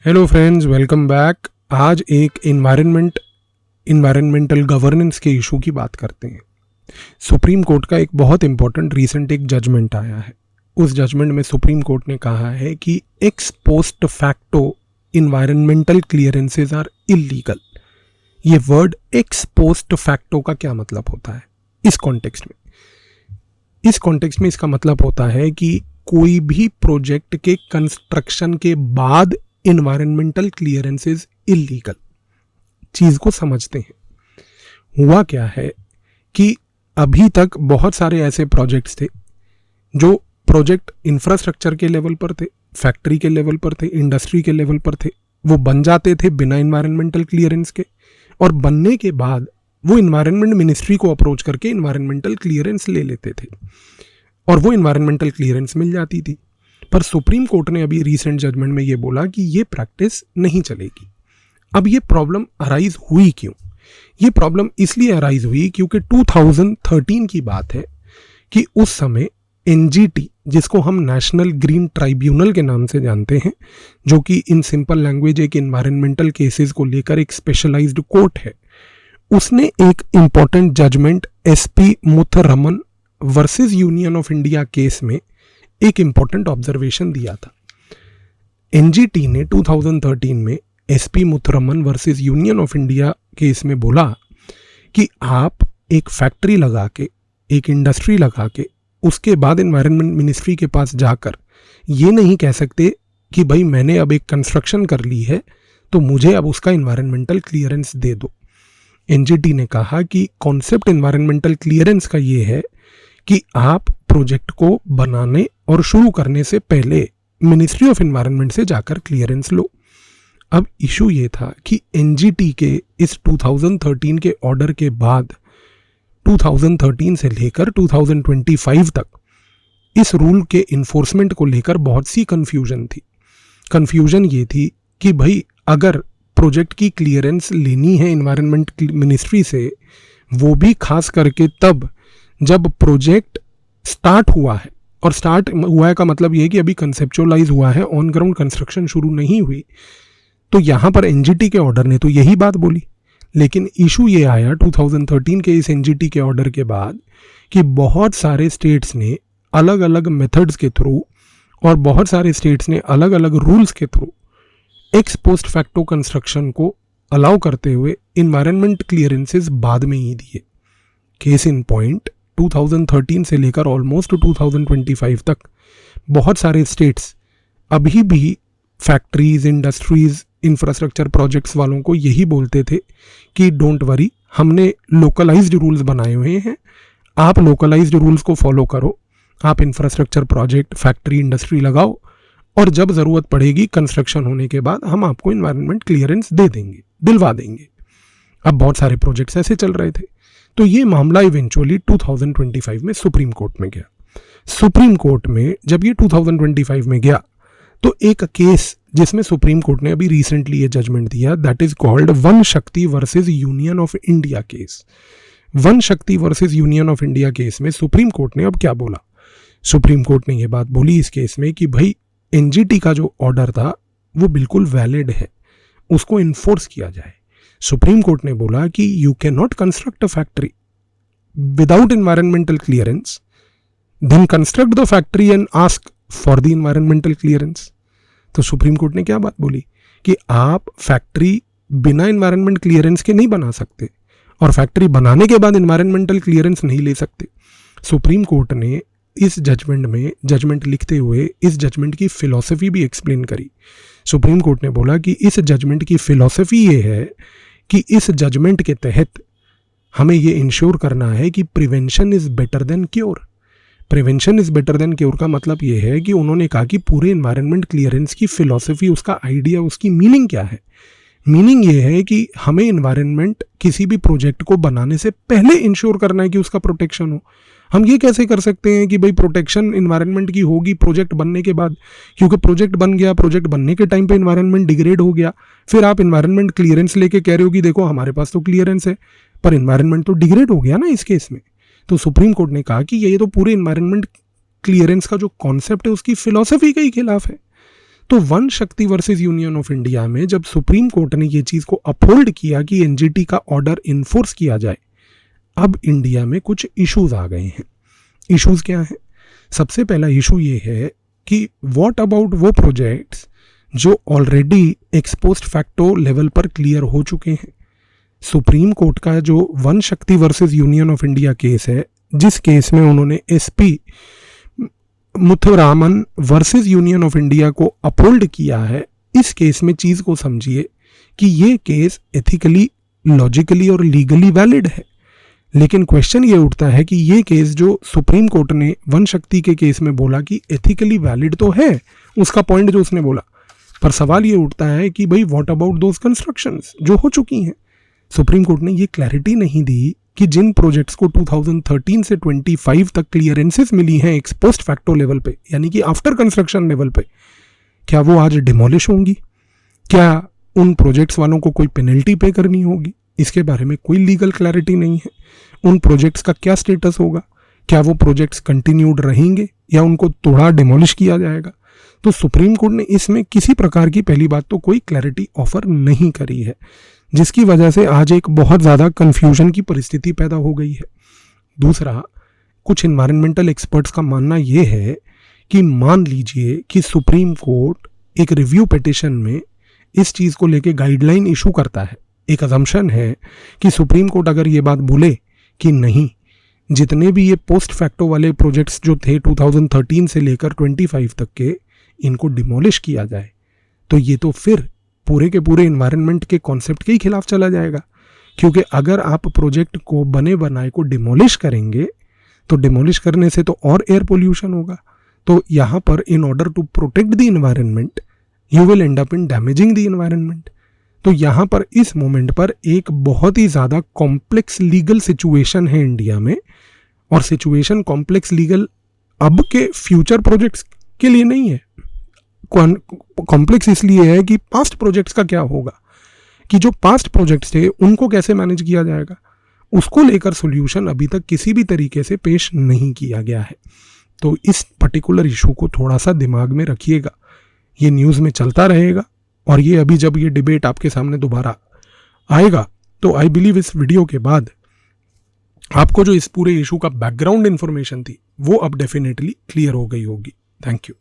Hello friends, welcome back. आज एक environmental governance के इशू की बात करते हैं। सुप्रीम कोर्ट का एक बहुत इंपॉर्टेंट रीसेंट एक जजमेंट आया है। उस जजमेंट में सुप्रीम कोर्ट ने कहा है कि ex post facto environmental clearances are illegal. ये वर्ड एक्स पोस्ट फैक्टो का क्या मतलब होता है इस कॉन्टेक्स्ट में? इस कॉन्टेक्स्ट में इसका मतलब होता है कि कोई भी प्रोजेक्ट के कंस्ट्रक्शन के बाद इन्वायरमेंटल क्लियरेंसेस इलीगल। चीज को समझते हैं। हुआ क्या है कि अभी तक बहुत सारे ऐसे प्रोजेक्ट्स थे जो प्रोजेक्ट इंफ्रास्ट्रक्चर के लेवल पर थे, फैक्ट्री के लेवल पर थे, इंडस्ट्री के लेवल पर थे। वो बन जाते थे बिना इन्वायरमेंटल क्लियरेंस के, और बनने के बाद वो इन्वायरमेंट मिनिस्ट्री को अप्रोच करके इन्वायरमेंटल क्लियरेंस ले लेते थे और वो इन्वायरमेंटल क्लियरेंस मिल जाती थी। पर सुप्रीम कोर्ट ने अभी रीसेंट जजमेंट में ये बोला कि ये प्रैक्टिस नहीं चलेगी। अब ये प्रॉब्लम अराइज हुई क्यों? ये प्रॉब्लम इसलिए अराइज हुई क्योंकि 2013 की बात है कि उस समय एनजीटी, जिसको हम नेशनल ग्रीन ट्राइब्यूनल के नाम से जानते हैं, जो कि इन सिंपल लैंग्वेज एक इन्वायरमेंटल केसेस को लेकर एक स्पेशलाइज्ड कोर्ट है, उसने एक important judgement SP Muthuraman versus union of India case में एक इंपॉर्टेंट ऑब्जर्वेशन दिया था। एनजीटी ने 2013 में SP Muthuraman versus union of India case में बोला कि आप एक फैक्ट्री लगा के, एक इंडस्ट्री लगा के, उसके बाद एनवायरनमेंट मिनिस्ट्री के पास जाकर ये नहीं कह सकते कि भाई मैंने अब एक कंस्ट्रक्शन कर ली है तो मुझे अब उसका एनवायरमेंटल क्लियरेंस दे दो। एनजीटी ने कहा कि कॉन्सेप्ट एनवायरमेंटल क्लियरेंस का ये है कि आप प्रोजेक्ट को बनाने और शुरू करने से पहले मिनिस्ट्री ऑफ एनवायरनमेंट से जाकर क्लियरेंस लो। अब इशू ये था कि एनजीटी के इस 2013 के ऑर्डर के बाद 2013 से लेकर 2025 तक इस रूल के इन्फोर्समेंट को लेकर बहुत सी कंफ्यूजन थी। कंफ्यूजन ये थी कि भाई अगर प्रोजेक्ट की क्लियरेंस लेनी है एनवायरनमेंट मिनिस्ट्री से, वो भी खास करके तब जब प्रोजेक्ट स्टार्ट हुआ है, और स्टार्ट हुआ है का मतलब ये है कि अभी कंसेप्चुअलाइज हुआ है, ऑन ग्राउंड कंस्ट्रक्शन शुरू नहीं हुई, तो यहाँ पर एनजीटी के ऑर्डर ने तो यही बात बोली। लेकिन इशू ये आया 2013 के इस एनजीटी के ऑर्डर के बाद कि बहुत सारे स्टेट्स ने अलग अलग मेथड्स के थ्रू और बहुत सारे स्टेट्स ने अलग अलग रूल्स के through x post facto construction को अलाउ करते हुए इन्वायरमेंट क्लियरेंसेस बाद में ही दिए। केस इन पॉइंट 2013 से लेकर ऑलमोस्ट 2025 तक बहुत सारे स्टेट्स अभी भी फैक्ट्रीज, इंडस्ट्रीज, इंफ्रास्ट्रक्चर प्रोजेक्ट्स वालों को यही बोलते थे कि डोंट वरी, हमने लोकलाइज्ड रूल्स बनाए हुए हैं, आप लोकलाइज्ड रूल्स को फॉलो करो, आप इंफ्रास्ट्रक्चर प्रोजेक्ट, फैक्ट्री, इंडस्ट्री लगाओ, और जब ज़रूरत पड़ेगी कंस्ट्रक्शन होने के बाद हम आपको इन्वायरमेंट क्लियरेंस दे देंगे, दिलवा देंगे। अब बहुत सारे प्रोजेक्ट्स ऐसे चल रहे थे। तो ये मामला इवेंचुअली 2025 में सुप्रीम कोर्ट में गया। सुप्रीम कोर्ट में जब ये 2025 में गया तो एक केस जिसमें सुप्रीम कोर्ट ने अभी रिसेंटली ये जजमेंट दिया, that is called Vanashakti versus union of India case. Vanashakti versus union of India case में सुप्रीम कोर्ट ने अब क्या बोला? सुप्रीम कोर्ट ने ये बात बोली इस केस में कि भाई एनजीटी का जो ऑर्डर था वो बिल्कुल वैलिड है, उसको इन्फोर्स किया जाए। सुप्रीम कोर्ट ने बोला कि you can not construct a factory without environmental clearance, then construct the factory and ask for the environmental clearance. तो सुप्रीम कोर्ट ने क्या बात बोली कि आप फैक्ट्री बिना एनवायरमेंट क्लियरेंस के नहीं बना सकते, और फैक्ट्री बनाने के बाद एनवायरमेंटल क्लियरेंस नहीं ले सकते। सुप्रीम कोर्ट ने इस जजमेंट में जजमेंट लिखते हुए इस जजमेंट की फिलॉसफी भी एक्सप्लेन करी। सुप्रीम कोर्ट ने बोला कि इस जजमेंट की फिलॉसफी ये है कि इस जजमेंट के तहत हमें ये इंश्योर करना है कि prevention is better than cure. Prevention is better than cure का मतलब ये है कि उन्होंने कहा कि पूरे एनवायरनमेंट क्लियरेंस की फिलॉसफी, उसका आइडिया, उसकी मीनिंग क्या है? मीनिंग ये है कि हमें एनवायरनमेंट किसी भी प्रोजेक्ट को बनाने से पहले इंश्योर करना है कि उसका प्रोटेक्शन हो। हम ये कैसे कर सकते हैं कि भाई प्रोटेक्शन एनवायरनमेंट की होगी प्रोजेक्ट बनने के बाद? क्योंकि प्रोजेक्ट बन गया, प्रोजेक्ट बनने के टाइम पे एनवायरनमेंट डिग्रेड हो गया, फिर आप एनवायरनमेंट क्लियरेंस लेके कह रहे हो कि देखो हमारे पास तो क्लियरेंस है, पर एनवायरनमेंट तो डिग्रेड हो गया ना इस केस में। तो सुप्रीम कोर्ट ने कहा कि ये तो पूरे एनवायरनमेंट क्लियरेंस का जो कॉन्सेप्ट है उसकी फिलॉसफी के ही खिलाफ है। तो वन शक्ति वर्सेस यूनियन ऑफ इंडिया में जब सुप्रीम कोर्ट ने ये चीज को अपहोल्ड किया कि एनजीटी का ऑर्डर इन्फोर्स किया जाए, अब इंडिया में कुछ इश्यूज आ गए हैं। इश्यूज क्या हैं? सबसे पहला इशू ये है कि व्हाट अबाउट वो प्रोजेक्ट्स जो ऑलरेडी एक्सपोस्ट फैक्टो लेवल पर क्लियर हो चुके हैं। सुप्रीम कोर्ट का जो Vanashakti versus union of India case है, जिस केस में उन्होंने SP Muthuraman versus union of India को अपहोल्ड किया है, इस केस में चीज को समझिए कि ये केस एथिकली, लॉजिकली और लीगली वैलिड है। लेकिन क्वेश्चन ये उठता है कि ये केस जो सुप्रीम कोर्ट ने वन शक्ति के केस में बोला कि एथिकली वैलिड तो है, उसका पॉइंट जो उसने बोला, पर सवाल ये उठता है कि भाई व्हाट अबाउट दोज कंस्ट्रक्शंस जो हो चुकी हैं। सुप्रीम कोर्ट ने ये क्लैरिटी नहीं दी कि जिन प्रोजेक्ट्स को 2013 से 25 तक क्लियरेंसेस मिली हैं एक्सपोस्ट फैक्टो लेवल पे, यानी कि आफ्टर कंस्ट्रक्शन लेवल पे, क्या वो आज डिमोलिश होंगी? क्या उन प्रोजेक्ट्स वालों को कोई पेनल्टी पे करनी होगी? इसके बारे में कोई लीगल क्लैरिटी नहीं है। उन प्रोजेक्ट्स का क्या स्टेटस होगा? क्या वो प्रोजेक्ट्स कंटिन्यूड रहेंगे या उनको तोड़ा डिमोलिश किया जाएगा? तो सुप्रीम कोर्ट ने इसमें किसी प्रकार की, पहली बात तो कोई क्लैरिटी ऑफर नहीं करी है, जिसकी वजह से आज एक बहुत ज़्यादा कन्फ्यूजन की परिस्थिति पैदा हो गई है। दूसरा, कुछ इन्वायरमेंटल एक्सपर्ट्स का मानना ये है कि मान लीजिए कि सुप्रीम कोर्ट एक रिव्यू पिटिशन में इस चीज़ को लेके गाइडलाइन इशू करता है। एक अजम्पशन है कि सुप्रीम कोर्ट अगर ये बात बोले कि नहीं, जितने भी ये पोस्ट फैक्टो वाले प्रोजेक्ट्स जो थे 2013 से लेकर 25 तक के, इनको डिमोलिश किया जाए, तो ये तो फिर पूरे के पूरे इन्वायरमेंट के कॉन्सेप्ट के ही खिलाफ चला जाएगा। क्योंकि अगर आप प्रोजेक्ट को बने बनाए को डिमोलिश करेंगे तो डिमोलिश करने से तो और एयर पोल्यूशन होगा। तो यहाँ पर in order to protect the environment you will end up in damaging the environment. तो यहाँ पर इस मोमेंट पर एक बहुत ही ज़्यादा कॉम्प्लेक्स लीगल सिचुएशन है इंडिया में, और सिचुएशन कॉम्प्लेक्स लीगल अब के फ्यूचर प्रोजेक्ट्स के लिए नहीं है। कॉम्प्लेक्स इसलिए है कि पास्ट प्रोजेक्ट्स का क्या होगा, कि जो पास्ट प्रोजेक्ट्स थे उनको कैसे मैनेज किया जाएगा, उसको लेकर सॉल्यूशन अभी तक किसी भी तरीके से पेश नहीं किया गया है। तो इस पर्टिकुलर इशू को थोड़ा सा दिमाग में रखिएगा, ये न्यूज़ में चलता रहेगा, और ये अभी जब ये डिबेट आपके सामने दोबारा आएगा तो आई बिलीव इस वीडियो के बाद आपको जो इस पूरे इशू का बैकग्राउंड इन्फॉर्मेशन थी वो अब डेफिनेटली क्लियर हो गई होगी। Thank you.